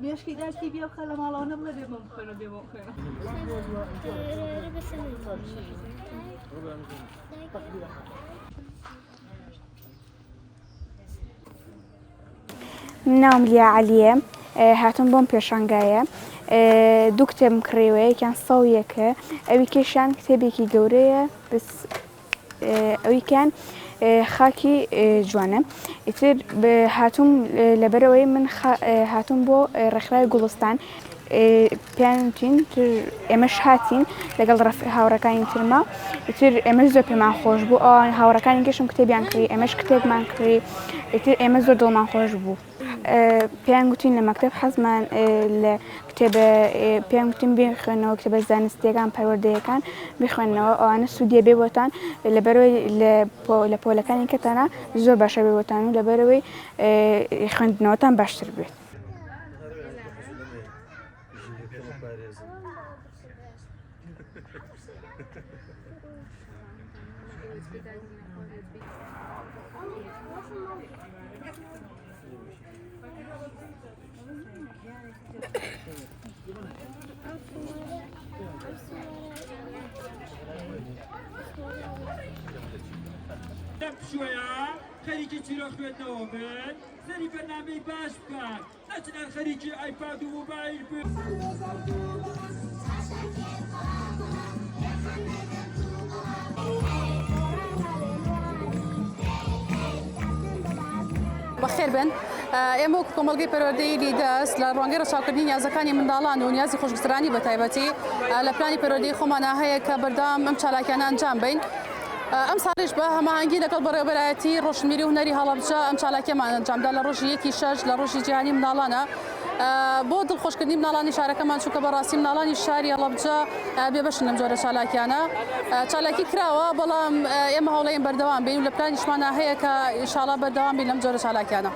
مشكي داشتي بيا وخلا ما لو نبلا بيا مخنا بيا مخنا. نام لیا علیه هاتون بۆم پێشانگایە دوو کتێبم کڕێوەیە یەکیان سەڵیەکە ئەوی کێشیان کتێبێکی گەورەیە بس ئەویکیان خاکی جوانە ئیتر هاتووم لەبەرەوەی من هاتووم بۆ ڕێکخراوی گوڵستان پێیانوتین ئێمەش هاتین لەگەڵ هاوڕەکانی ترما ئیتر ئێمە زۆر پێمان خۆش بوو ئەوان هاوڕەکانی گەشتم کتێبیان کڕی ئێمەش کتێبمان کڕی ئیتر ئێمە زۆر دڵمان خۆش بوو پێیان گوتین لە مەکتەب حەزمان لە کتێبە پێیان گوتین بخوێنەوە کتێبە زانستیەکان پەروەردەیەکان بخوێنەوە ئەوانە سوودیە بێ بۆتان لەبەرەوەی لە پۆلەکانی کەتانە زۆر باشە بێ بۆتان و لەبەرەوەی خوێندنەوەتان باشتر بێت. شوية خليجي تروح بتوبن سري برنامج باش بكار نتنا خليجي ايباد وموبايل بەخێر بن ئێمە وەکو کۆمەڵگەی پەروەردەیی لیدەست لە ڕوانگەی ڕەچاوکردنی نیازەکانی منداڵان و نیازی خۆشبسترانی بە تایبەتی لە پلانی پەروەردەیی خۆمانە هەیە کە بەردەوام ئەم چالاکیانە ئەنجام بین. ئەم ساڵیش بە هەماهەنگی لەگەڵ بەڕێوەبەرایەتی ڕۆشنبیری و هونەری هەڵەبجە ئەم چالاکیمان ئەنجامدا لە ڕۆژی 1/6 لە ڕۆژی جیهانی منداڵانە بۆ دڵخۆشکردنی منداڵانی شارەکەمان چووکە بەڕاستی منداڵانی شاری هەڵەبجە بێبەشن لەم جۆرە چالاکیانە چالاکی کراوە بەڵام ئێمە هەوڵەیەن بەردەوام بین و لە پلانیشمانە هەیە کە ئینشاڵڵا بەردەوام بین لەم جۆرە چالاکیانە.